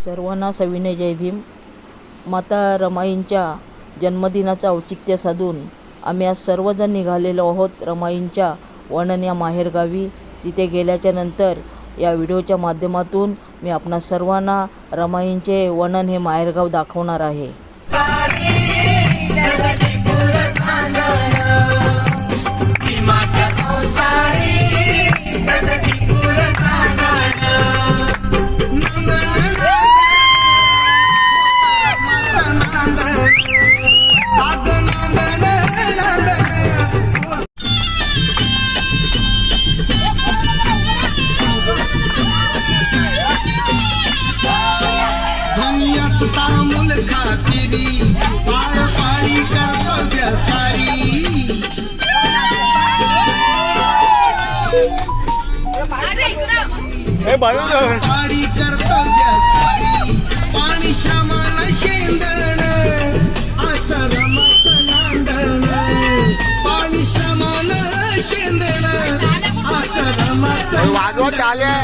सर्वांना सविनय जय भीम। माता रमाईंच्या जन्मदिनाचं औचित्य साधून आम्ही आज सर्वजण निघालेलो आहोत रमाईंच्या वणन या माहेरगावी। तिथे गेल्याच्या नंतर या व्हिडिओच्या माध्यमातून मी आपणा सर्वांना रमाईंचे वणन हे माहेरगाव दाखवणार आहे। तामुल खातिरी पाळी कर्तव्य सारी पाळी कर्तव्य सारी पाणी श्रमण शेंदण असं रमत नांदण पाणी श्रमण शेंदण असं रमत वाजवत आले।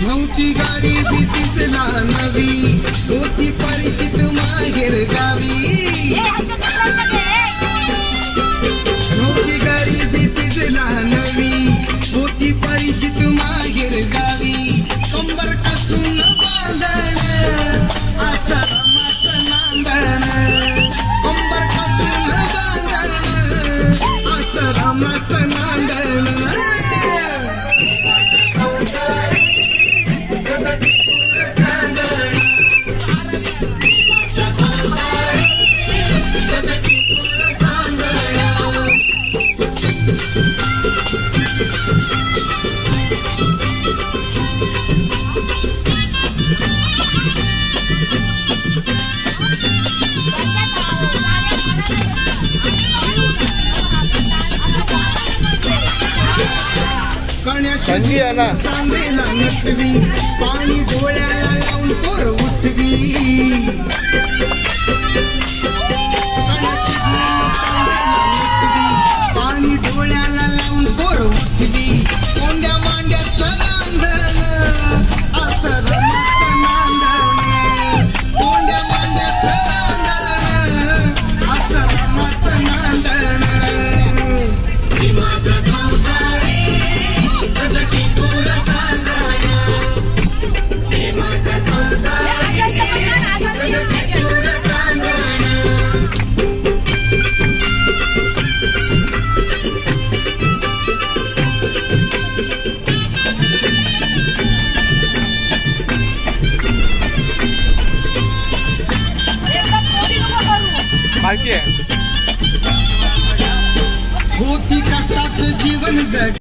नव्हती गाडी भीतीच नवी होती परिचित माहेर गावी। नव्हती गाडी भीतीच नवी होती परिचित माहेर गावी। कंबर कसून बांधण आता रमात नांदण कंबर कसून बांधण आता रमात नांदण। संधी आहे ना चांदेला नटवी पाणी डोळ्याला लावून पोर उठवी। पाणी डोळ्याला लावून पोर उठवी कोंड्या मांड्याच नांदण असं रमत नांदण कोंड्या मांड्याच नांदण असं रमत नांदण। होती कष्टात जीवन जग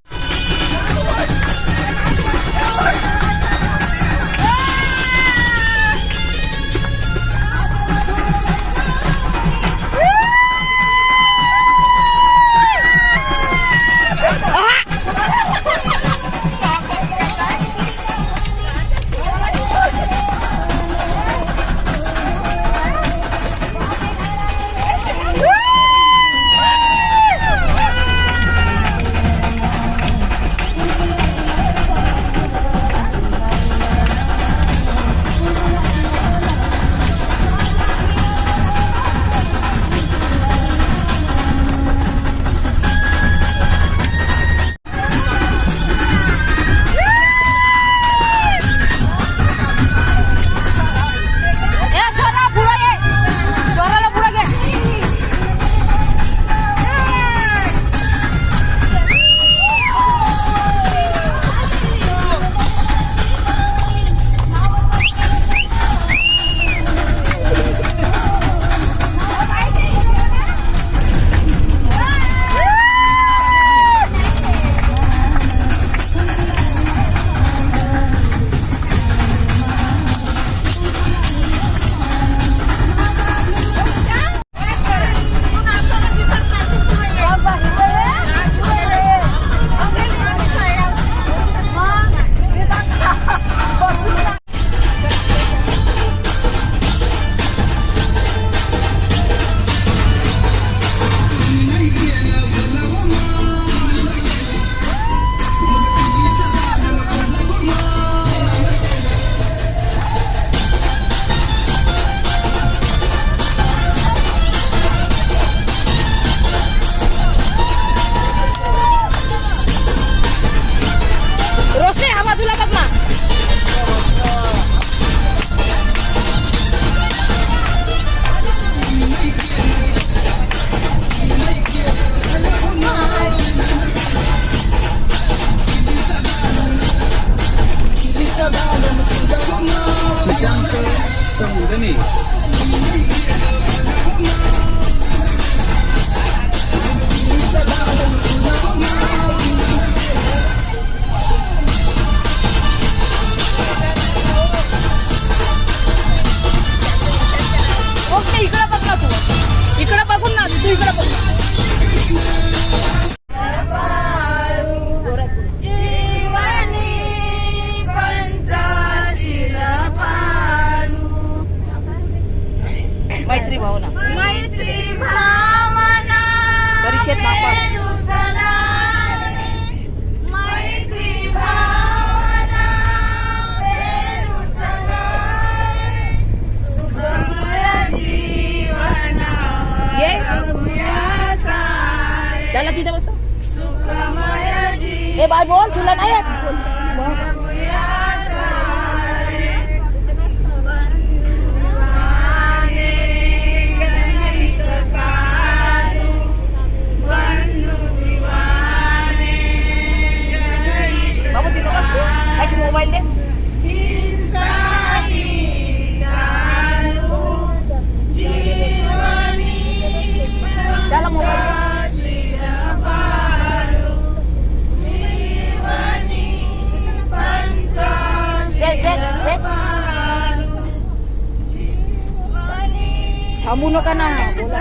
मुंदने ओके इकडं बघ ना तू इकडं बघून ना तू इकडं बघ ना. मैत्री भावना मैत्री भावना परीक्षेत नापास मैत्री भावना ये त्याला तिथे बस ए बाय बोल तुला नाही येत बाबा तिथे बस तू त्याची मोबाईल दे त्याला मोबाईल दे थांबू नका ना बोला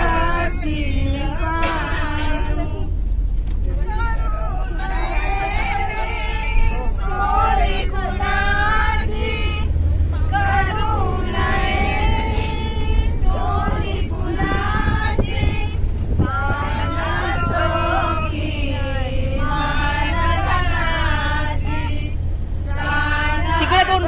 तिकडे दोन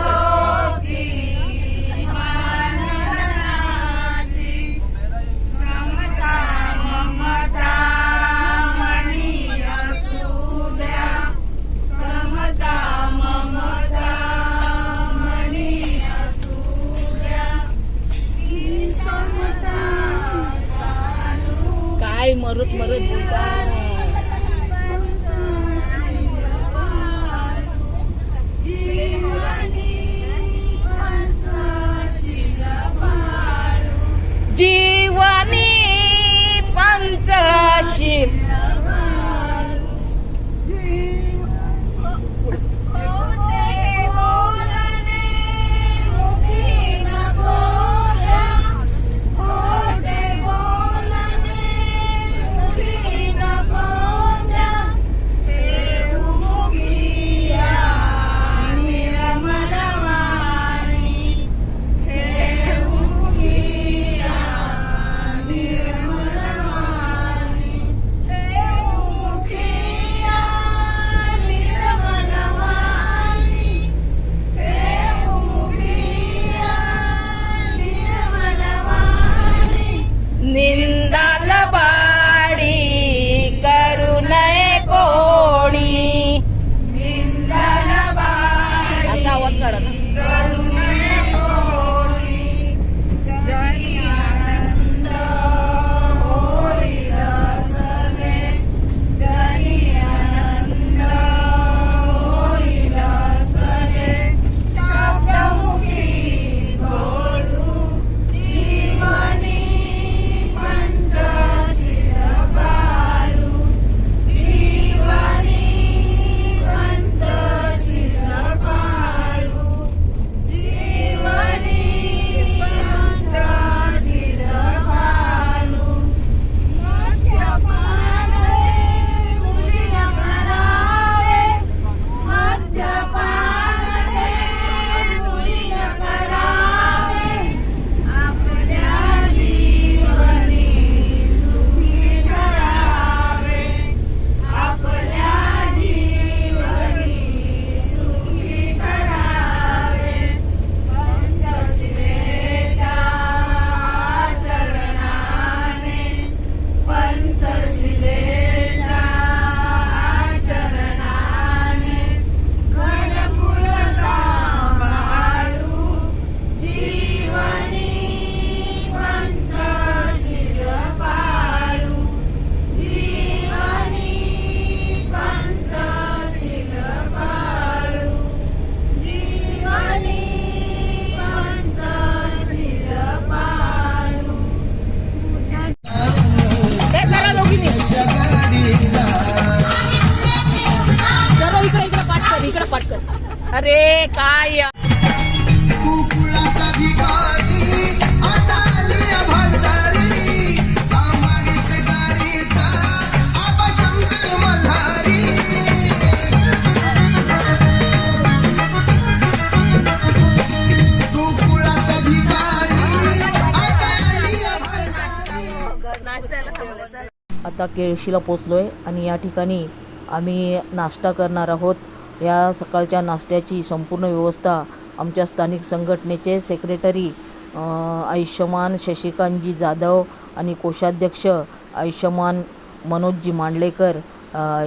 आता केळशीला पोचलो आहे आणि या ठिकाणी आम्ही नाश्ता करणार आहोत. या सकाळच्या नाश्त्याची संपूर्ण व्यवस्था आमच्या स्थानिक संघटनेचे सेक्रेटरी आयुष्यमान शशिकांतजी जाधव आणि कोषाध्यक्ष आयुष्यमान मनोजजी मांडलेकर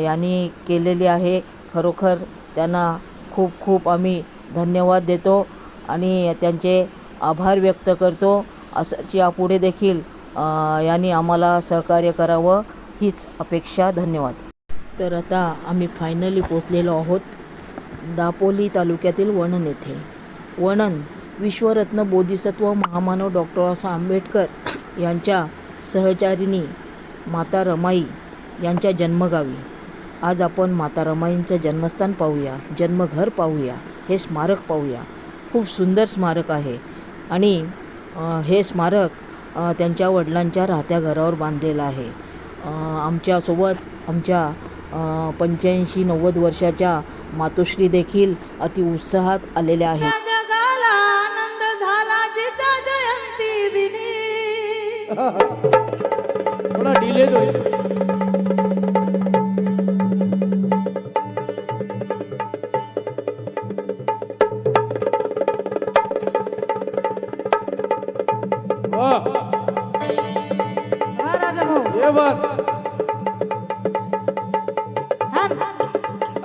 यांनी केलेली आहे. खरोखर त्यांना खूप खूप आम्ही धन्यवाद देतो आणि त्यांचे आभार व्यक्त करतो. असंच यापुढे देखील यांनी आम्हाला सहकार्य करावं हीच अपेक्षा. धन्यवाद. तर आता आम्ही फायनली पोचलेलो आहोत दापोली तालुक्यातील वणन येथे. वणन विश्वरत्न बोधिसत्व महामानव डॉक्टर बाबासाहेब आंबेडकर यांच्या सहचारिणी माता रमाई यांच्या जन्मगावी आज आपण माता रमाईंचं जन्मस्थान पाहूया, जन्मघर पाहूया, हे स्मारक पाहूया. खूप सुंदर स्मारक आहे आणि हे स्मारक त्यांच्या वडिलांच्या राहत्या घरावर बांधलेलं आहे. आमच्यासोबत आमच्या 85-90 वर्षाच्या मातोश्री देखील अति उत्साहात आलेल्या आहेत. जगाला आनंद झाला जिच्या जयंती दिनी. थोडा डिले दो. हा राजा भाऊ. ये बात.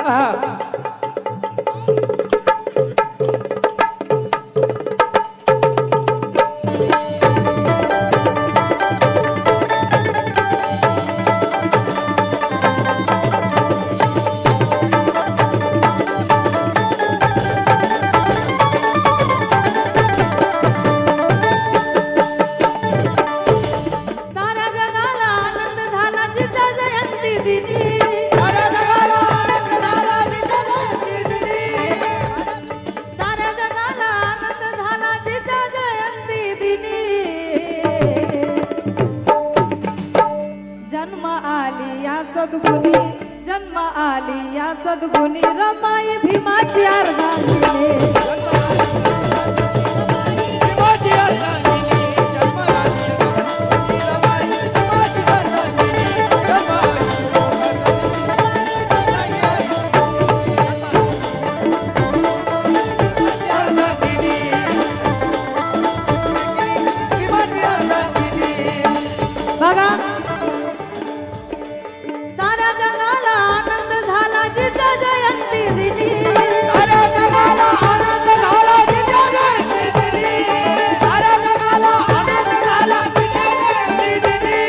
हा. साऱ्या जगाला आनंद झाला जिच्या जयंती दिनी. साऱ्या जगाला आनंद झाला जिच्या जयंती दिनी. जन्म आली या सद्गुणी, जन्म आली या सद्गुणी रमाई भीमाची अर्धांगिनी. बघा साऱ्या जगाला आनंद झाला जिच्या जयंती दिनी. साऱ्या जगाला आनंद झाला जिच्या जयंती दिनी. साऱ्या जगाला आनंद झाला जिच्या जयंती दिनी.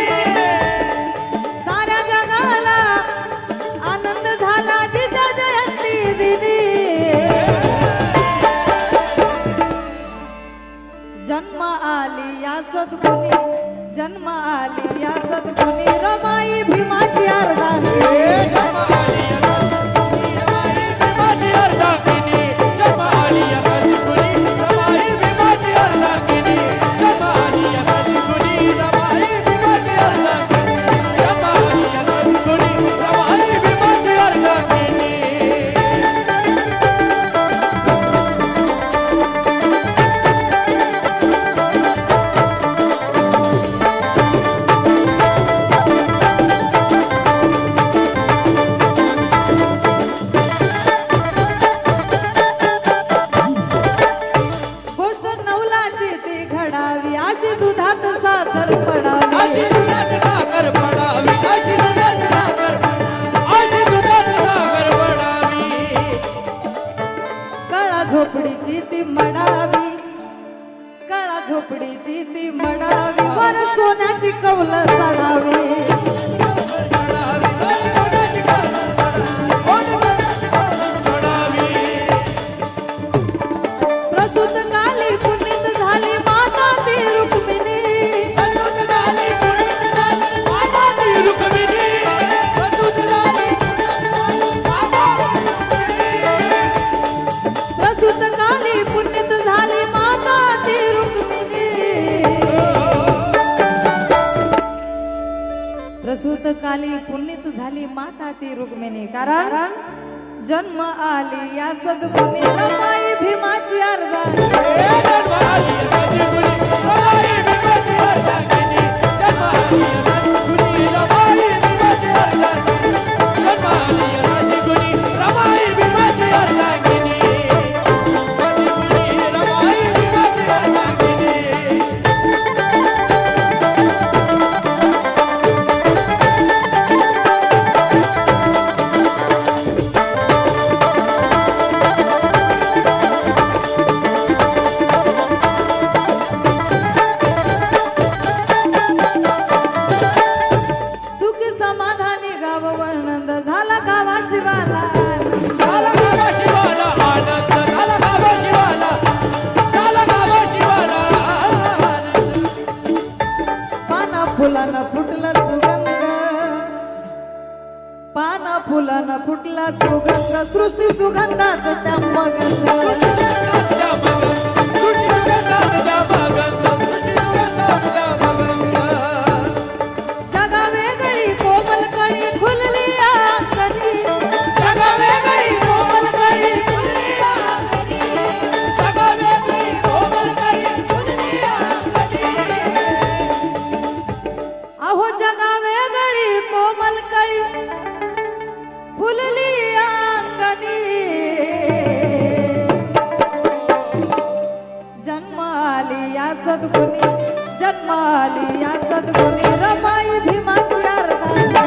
साऱ्या जगाला आनंद झाला जिच्या जयंती दिनी. जन्म आली या सद्गुणी, जन्म आली या सद्गुणी रमाई भीमाची अर्धांगिनी. गोष्ट नवलाची ती घडावी अशी दुधात साखर पडावी. अशी दुधात साखर पडावी, अशी दुधात साखर पडावी, अशी दुधात साखर पडावी. काळा झोपडीची ती मडावी, काळा झोपडीची ती मडावी. वर सोन्याची कौल चढावी. प्रसूत काली पुनीत झाली माता ती रुक्मिणी. प्रसूत काली पुनीत झाली माता ती रुक्मिणी. प्रसूत काली पुनीत झाली माता ती रुक्मिणी. कारण जन्म आली या सद्गुणी रमाई भीमाची अर्धांगिनी. जन्म आली फुलानं फुटला सुगंध, पाना फुलानं फुटला सुगंध, सृष्टी सुगंधात त्या मगंध. जगा वेगळी कोमल कळी खुलली अंगणी, जगा वेगळी कोमल कळी खुलली अंगणी, जगा वेगळी कोमल कळी खुलली अंगणी. अहो जगा वेगळी कोमल कळी फुलली अंगणी, जन्म आली या सद्गुणी, जन्म आली या सद्गुणी रमाई भीमाची अर्धांगिनी.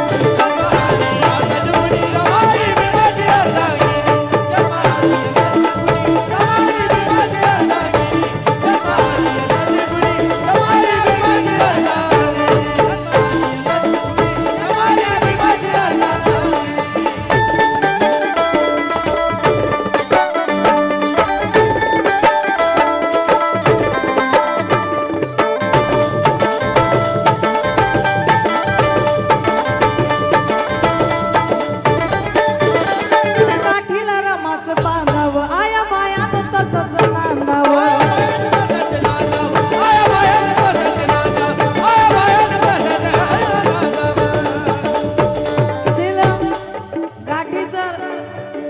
गाठीला रमाचं बांधावं, आया बायानं तसंच नांदावं.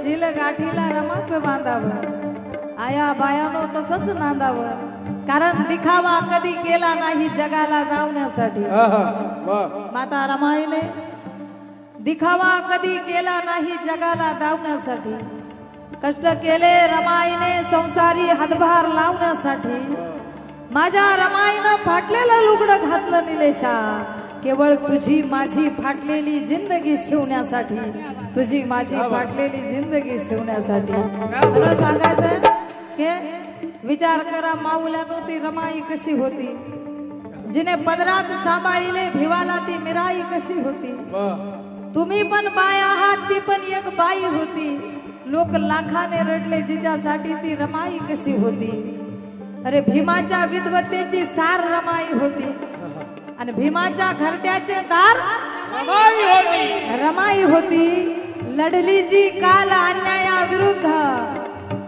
शिल गाठीला रमाचं बांधावं, आया बायानो तसंच नांदावं. कारण दिखावा कधी केला नाही जगाला जावण्यासाठी. माता रमाईने दिखावा कधी केला नाही जगाला धावण्यासाठी. कष्ट केले रमाईने संसारी हातभार लावण्यासाठी. माझ्या रमाईनं फाटलेलं लुगडं घातलं निलेशा, केवळ तुझी माझी फाटलेली जिंदगी शिवण्यासाठी, तुझी माझी फाटलेली जिंदगी शिवण्यासाठी. मला सांगायचं की विचार करा माऊल्यानो ती रमाई कशी होती, जिने पदरात सांभाळिले भिवाला ती मिराई कशी होती. तुम्ही पण बाय आहात, ती पण एक बाई होती. लोक लाखाने रडले जिच्यासाठी ती रमाई कशी होती. अरे भीमाच्या विद्वत्तेची सार रमाई होती आणि भीमाच्या घरट्याचे दार रमाई होती. लढली जी काल अन्यायाविरुद्ध,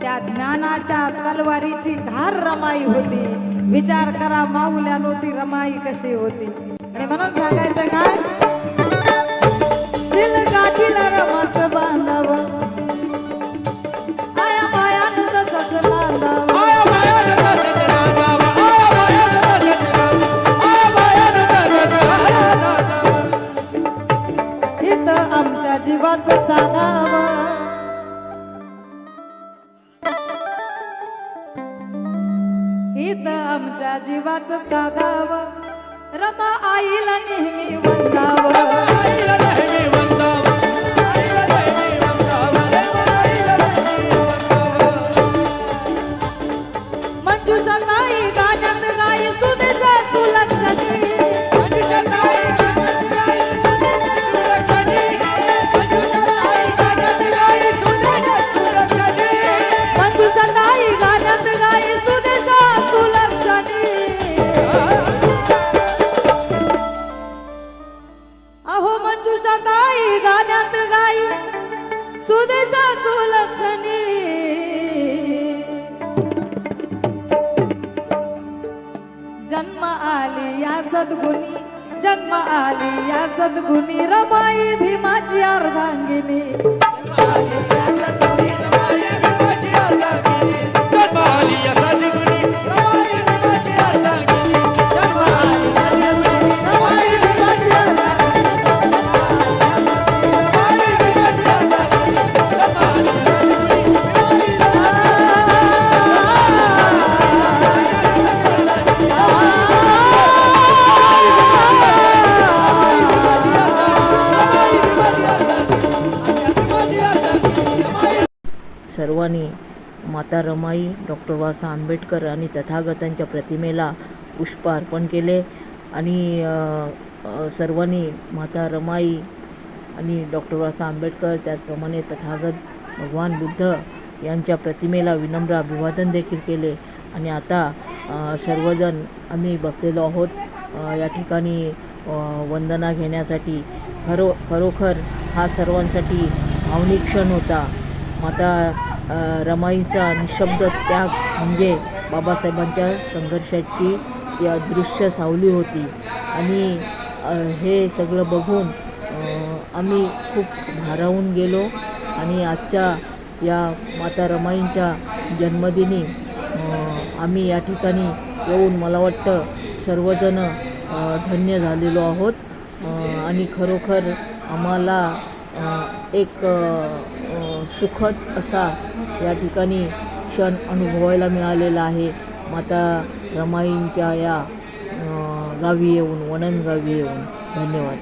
त्या ज्ञानाच्या तलवारीची धार रमाई होती. विचार करा माऊल्यानो ती रमाई कशी होती. आणि म्हणून सांगायचं काय, शिल गाठीला रमाचं बांधावं, आया बायानं तसंच नांदावं. इथं आमच्या जीवाचं साधावं, इथं आमच्या जीवाचं साधावं, रमा आईला नेहमी वंदावं. मंजुषा ताई गाण्यात गाई सुदेशा सुलक्षणी, मंजुषा ताई गाण्यात गाई सुदेशा सुलक्षणी. अहो मंजुषा ताई गाण्यात गाई सुदेशा सुलक्षणी. जन्म आली या सद्गुणी, जन्म आली या सद्गुणी रमाई भीमाची अर्धांगिनी. सर्वांनी माता रमाई, डॉक्टर बाबासाहेब आंबेडकर आणि तथागतांच्या प्रतिमेला पुष्प अर्पण केले. आणि सर्वांनी माता रमाई आणि डॉक्टर बाबासाहेब आंबेडकर, त्याचप्रमाणे तथागत भगवान बुद्ध यांच्या प्रतिमेला विनम्र अभिवादन देखील केले. आणि आता सर्वजण आम्ही बसलेलो आहोत या ठिकाणी वंदना घेण्यासाठी खरोखर हा सर्वांसाठी भावनिक क्षण होता. माता रमाईचा निशब्द त्याग म्हणजे बाबासाहेबांच्या संघर्षाची ती अदृश्य सावली होती. आणि हे सगळं बघून आम्ही खूप भारावून गेलो. आणि आजच्या या माता रमाईंच्या जन्मदिनी आम्ही या ठिकाणी येऊन मला वाटतं सर्वजण धन्य झालेलो आहोत. आणि खरोखर आम्हाला एक सुखद असा या ठिकाणी क्षण अनुभवायला मिळालेला आहे. माता रमाईंच्या या गावी येऊन, वणन गावी येऊन. धन्यवाद.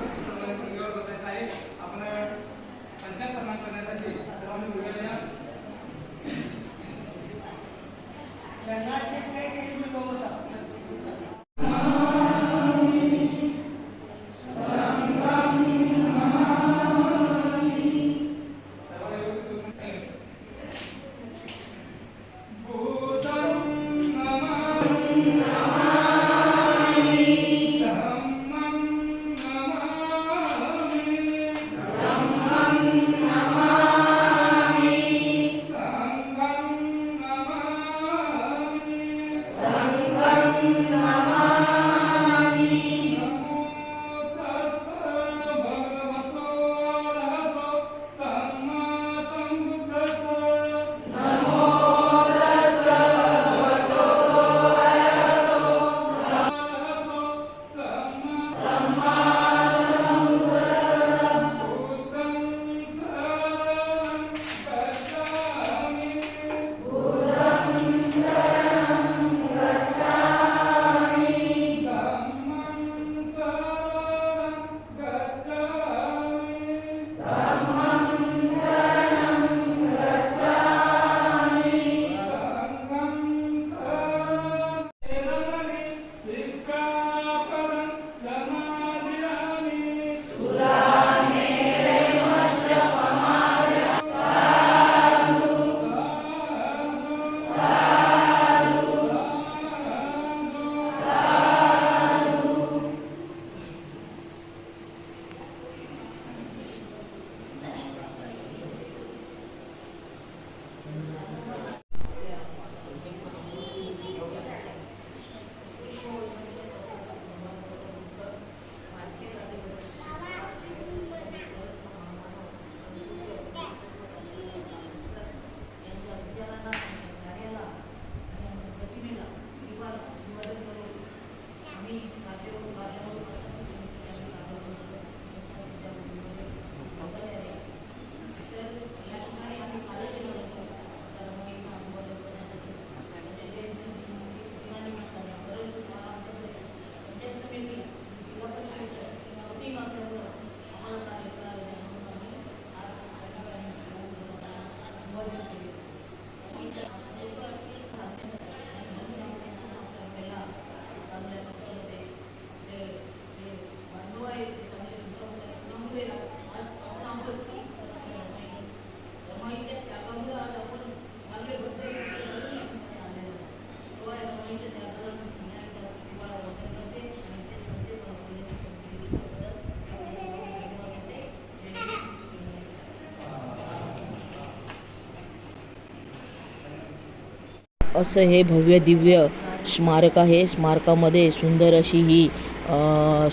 असं हे भव्य दिव्य स्मारक आहे. स्मारकामध्ये सुंदर अशी ही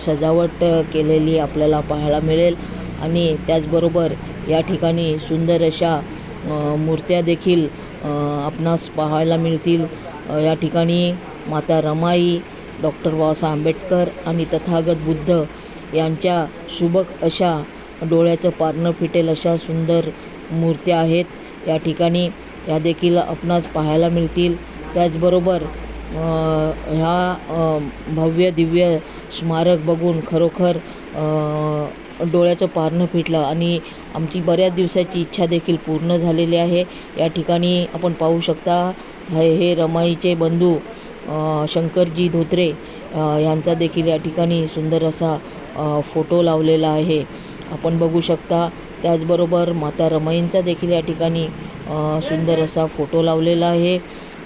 सजावट केलेली आपल्याला पाहायला मिळेल. आणि त्याचबरोबर या ठिकाणी सुंदर अशा मूर्त्या देखील आपणास पाहायला मिळतील. या ठिकाणी माता रमाई, डॉक्टर बाबासाहेब आंबेडकर आणि तथागत बुद्ध यांच्या सुबक अशा डोळ्याचं पारणं फिटेल अशा सुंदर मूर्त्या आहेत. या ठिकाणी या देखील आपणास पाहायला मिळतील. त्याचबरोबर ह्या भव्य दिव्य स्मारक बघून खरोखर डोळ्याचं पारणं फिटलं आणि आमची बऱ्याच दिवसाची इच्छा देखील पूर्ण झालेली आहे. या ठिकाणी आपण पाहू शकता हे रमाईचे बंधू शंकरजी धोत्रे यांचा देखील या ठिकाणी सुंदर असा फोटो लावलेला आहे, आपण बघू शकता. त्याचबरोबर माता रमाईंचा देखील या ठिकाणी सुंदर असा फोटो लावलेला आहे.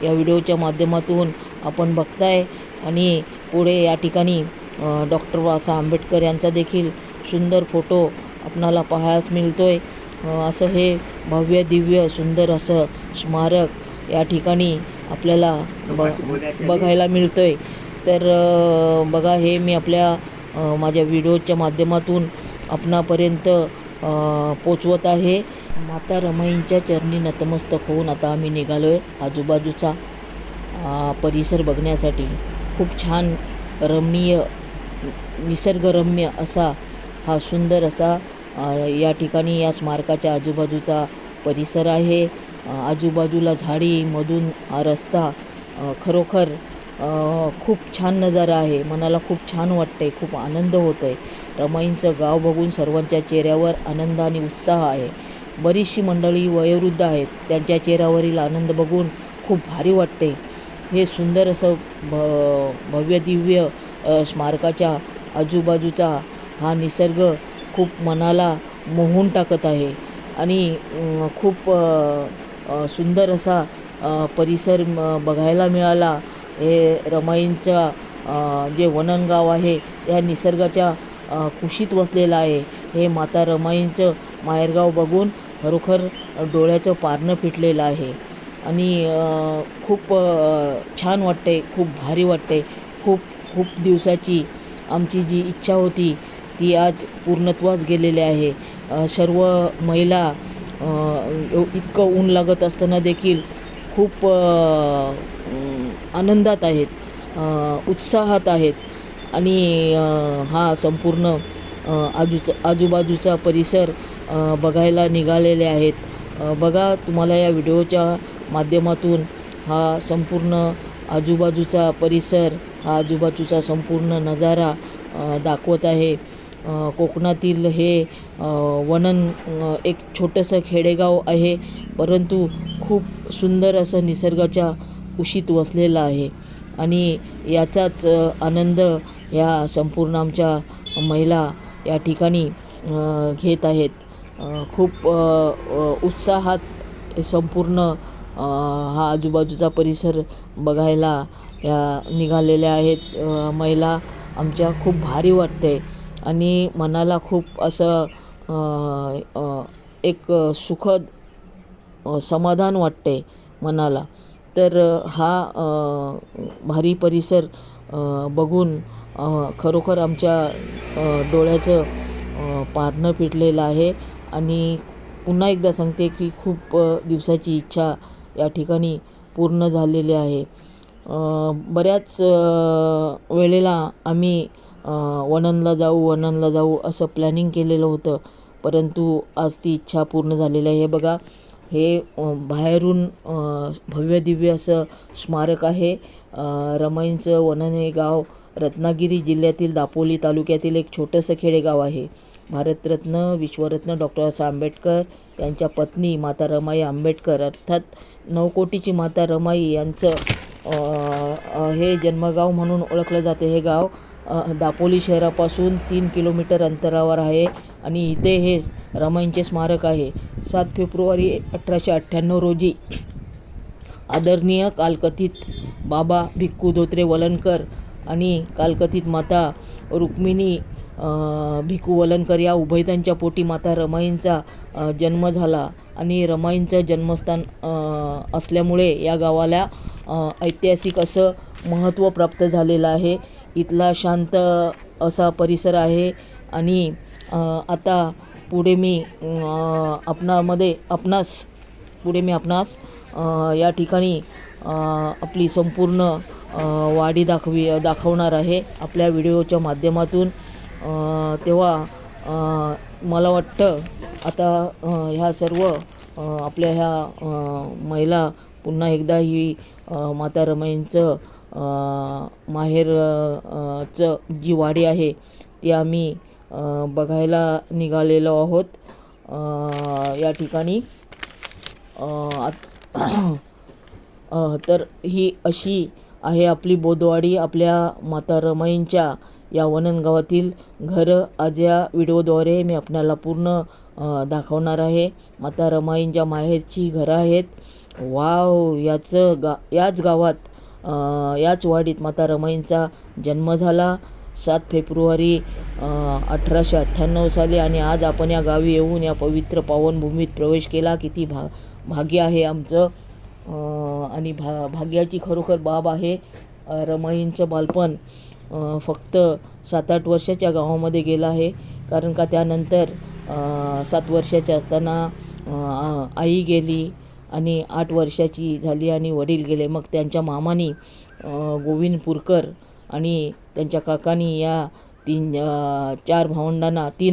या व्हिडिओच्या माध्यमातून आपण बघताय. आणि पुढे या ठिकाणी डॉक्टर बाबासाहेब आंबेडकर यांचा देखील सुंदर फोटो आपणाला पाहायला मिळतोय. असं हे भव्य दिव्य सुंदर असं स्मारक या ठिकाणी आपल्याला बघायला मिळतोय. तर बघा, हे मी आपल्या माझ्या व्हिडिओच्या माध्यमातून आपणापर्यंत पोचवत आहे. माता रमाईंच्या चरणी नतमस्तक होऊन आता आम्ही निघालो आहे आजूबाजूचा परिसर बघण्यासाठी. खूप छान रमणीय निसर्गरम्य असा हा सुंदर असा या ठिकाणी या स्मारकाच्या आजूबाजूचा परिसर आहे. आजूबाजूला झाडी, मधून हा रस्ता, खरोखर खूप छान नजारा आहे. मनाला खूप छान वाटतंय, खूप आनंद होत आहे. रमाईंचं गाव बघून सर्वांच्या चेहऱ्यावर आनंद आणि उत्साह आहे. बरीचशी मंडळी वयोवृद्ध आहेत, त्यांच्या चेहऱ्यावरील आनंद बघून खूप भारी वाटते. हे सुंदर असं भव्य दिव्य स्मारकाच्या आजूबाजूचा हा निसर्ग खूप मनाला मोहून टाकत आहे आणि खूप सुंदर असा परिसर बघायला मिळाला. हे रमाईंचा जे वननगाव आहे या निसर्गाच्या कुशीत वसलेलं आहे. हे माता रमाईंचं माहेरगाव बघून खरोखर डोळ्याचं पारणं फिटलेलं आहे आणि खूप छान वाटते, खूप भारी वाटते. खूप दिवसाची आमची जी इच्छा होती ती आज पूर्णत्वास गेलेली आहे. सर्व महिला इतकं ऊन लागत असताना देखील खूप आनंदात आहेत, उत्साहात आहेत आणि हा संपूर्ण आजूबाजूचा परिसर बघायला निघालेले आहेत. बघा, तुम्हाला या व्हिडिओच्या माध्यमातून हा संपूर्ण आजूबाजूचा परिसर, हा आजूबाजूचा संपूर्ण नजारा दाखवत आहे. कोकणातील हे वनन एक छोटंसं खेडेगाव आहे, परंतु खूप सुंदर असं निसर्गाच्या कुशीत वसलेलं आहे आणि याचाच आनंद या संपूर्ण आमच्या महिला या ठिकाणी घेत आहेत. खूप उत्साहात संपूर्ण हा आजूबाजूचा परिसर बघायला या निघालेल्या आहेत महिला. आमच्या खूप भारी वाटते आणि मनाला खूप असं एक सुखद समाधान वाटते मनाला. तर हा भारी परिसर बघून खरोखर आमच्या डोळ्याचं पारणं फिटलेलं आहे आणि पुन्हा एकदा सांगते की खूप दिवसाची इच्छा या ठिकाणी पूर्ण झालेली आहे. बऱ्याच वेळेला आम्ही वननला जाऊ असं प्लॅनिंग केलेलं होतं, परंतु आज ती इच्छा पूर्ण झालेली आहे. हे बघा, हे बाहेरून भव्य दिव्य असं स्मारक आहे. रमाईंचं वनन हे गाव रत्नागिरी जिल्ह्यातील दापोली तालुक्यातील एक छोटंसं खेडेगाव आहे. भारतरत्न विश्वरत्न डॉक्टर बाबासाहेब आंबेडकर यांच्या पत्नी माता रमाई आंबेडकर अर्थात 9 कोटीची माता रमाई यांचं हे जन्मगाव म्हणून ओळखलं जाते. हे गाव दापोली शहरापासून 3 किलोमीटर अंतरावर आहे आणि इथे हे रमाईंचे स्मारक आहे. 7 फेब्रुवारी 1898 रोजी आदरणीय कालकथित बाबा भिक्खू धोत्रे वलनकर आणि कालकथित माता रुक्मिणी भिक्खू वलनकर या उभयतांच्या पोटी माता रमाईंचा जन्म झाला आणि रमाईंचं जन्मस्थान असल्यामुळे या गावाला ऐतिहासिक असं महत्त्व प्राप्त झालेलं आहे. इथला शांत असा परिसर आहे आणि आता पुढे मी आपणास या ठिकाणी आपली संपूर्ण वाडी दाखवणार आहे आपल्या व्हिडिओच्या माध्यमातून. तेव्हा मला वाटतं आता ह्या सर्व आपल्या ह्या महिला पुन्हा एकदा ही माता रमाईंचं माहेरचं जी वाडी आहे ती आम्ही बघायला निघालेलो आहोत या ठिकाणी. तर ही अशी आहे आपली बोधवाडी. आपल्या माता रमाईंच्या या वननगावातील घरं आज या व्हिडिओद्वारे मी आपल्याला पूर्ण दाखवणार आहे. माता रमाईंच्या माहेरची घरं आहेत. वाव, याच गावात याच वाडीत माता रमाईंचा जन्म झाला. 7 फेब्रुवारी 1898 साली आणि आज आपण या गावी येऊन या पवित्र पावनभूमीत प्रवेश केला. किती भाग्य आहे आमचं आणि भाग्याची खरोखर बाब आहे. रमाईंचं बालपण फक्त 7-8 वर्षाच्या गावामध्ये गेलं आहे, कारण का त्यानंतर 7 वर्षाच्या असताना आई गेली आणि 8 वर्षाची झाली आणि वडील गेले. मग त्यांच्या मामानी गोविंद पुरकर आणि त्यांच्या काकांनी या 3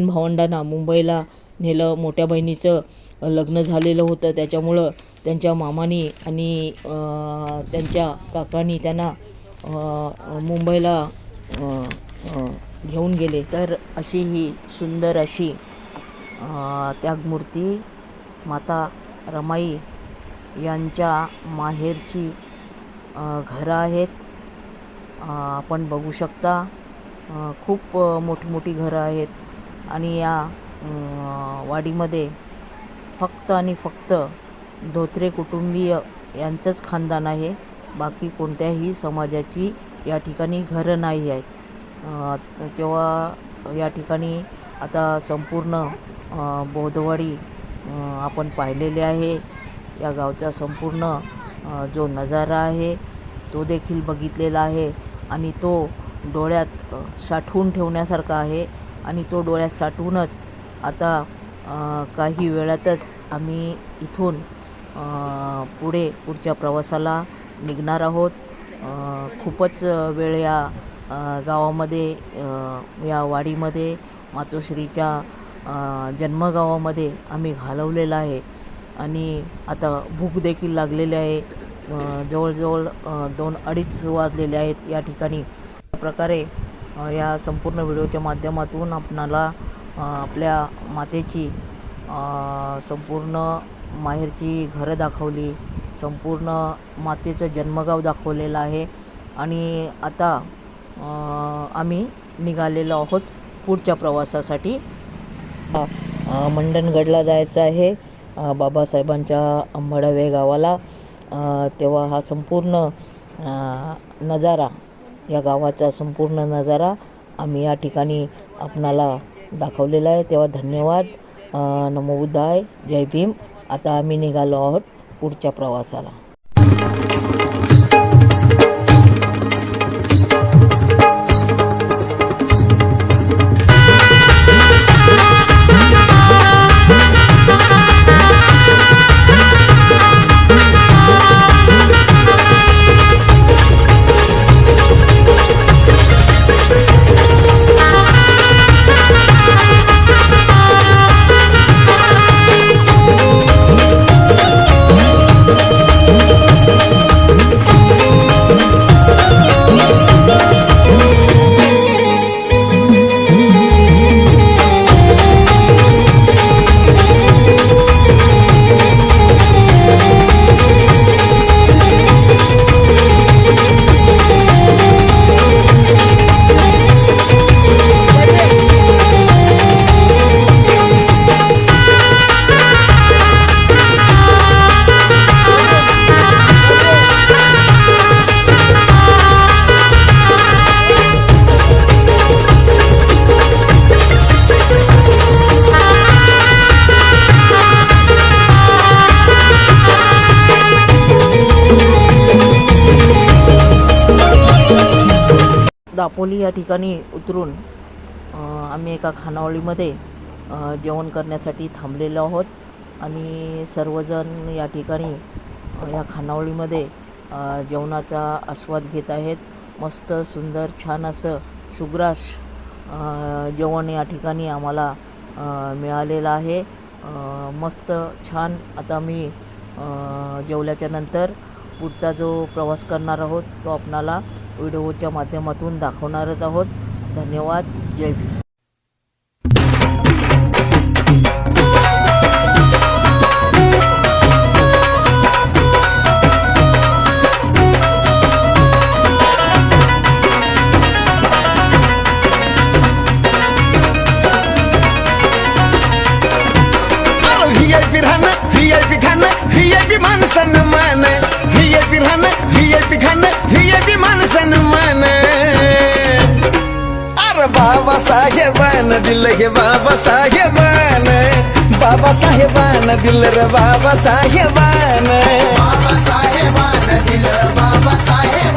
भावंडांना मुंबईला नेलं. मोठ्या बहिणीचं लग्न झालेलं होतं, त्याच्यामुळं त्यांच्या मामानी आणि त्यांच्या काकांनी त्यांना मुंबईला घेऊन गेले. तर अशी ही सुंदर अशी त्यागमूर्ती माता रमाई यांच्या माहेरची घरं आहेत. आपण बघू शकता खूप मोठी मोठी घरं आहेत आणि या वाडीमध्ये फक्त आणि फक्त धोत्रे कुटुंबीय यांचंच खानदान आहे. बाकी कोणत्याही समाजाची या ठिकाणी घरं नाही आहेत. तेव्हा या ठिकाणी आता संपूर्ण बौद्धवाडी आपण पाहिलेले आहे. या गावचा संपूर्ण जो नजारा आहे तो देखील बघितलेला आहे आणि तो डोळ्यात साठवून ठेवण्यासारखा आहे आणि तो डोळ्यात साठवूनच आता काही वेळातच आम्ही इथून पुढच्या प्रवासाला निघणार आहोत. खूपच वेळ या गावामध्ये या वाडीमध्ये मातोश्रीच्या जन्मगावामध्ये आम्ही घालवलेला आहे आणि आता भूक देखील लागलेली आहे. जवळजवळ 2-2:30 वाजलेले आहेत या ठिकाणी. अशा प्रकारे या संपूर्ण व्हिडिओच्या माध्यमातून आपणाला आपल्या मातेची संपूर्ण माहेरची घरं दाखवली, संपूर्ण मातेचं जन्मगाव दाखवलेलं आहे आणि आता आम्ही निघालेलो आहोत पुढच्या प्रवासासाठी. मंडणगडला जायचं आहे, बाबासाहेबांच्या अंबाडवे गावाला. तेव्हा हा संपूर्ण नजारा, या गावाचा संपूर्ण नजारा आम्ही या ठिकाणी आपणाला दाखवलेला आहे. तेव्हा धन्यवाद. नमो बुद्धाय, जय भीम. आता आम्ही निघालो आहोत पुढच्या प्रवासाला. दापोली या ठिकाणी उतरून आम्ही एका खानावळीमध्ये जेवण करण्यासाठी थांबलेलो आहोत आणि सर्वजण या ठिकाणी या खानावळीमध्ये जेवणाचा आस्वाद घेत आहेत. मस्त सुंदर छान असं सुग्रास जेवण या ठिकाणी आम्हाला मिळालेलं आहे. मस्त छान. आता मी जेवल्याच्या नंतर पुढचा जो प्रवास करणार आहोत तो आपणाला व्हिडिओच्या माध्यमातून दाखवणारच आहोत. धन्यवाद. जय भीम. VIP राहणं, VIP खाणं, VIP माणसानं मान, VIP राहणं, VIP खाणं, VIP माणसानं मान. अरे बाबासाहेबान दिलं गे बाबासाहेबान, बाबासाहेबान दिलं रे बाबासाहेबान, बाबासाहेबान दिलं बाबासाहेब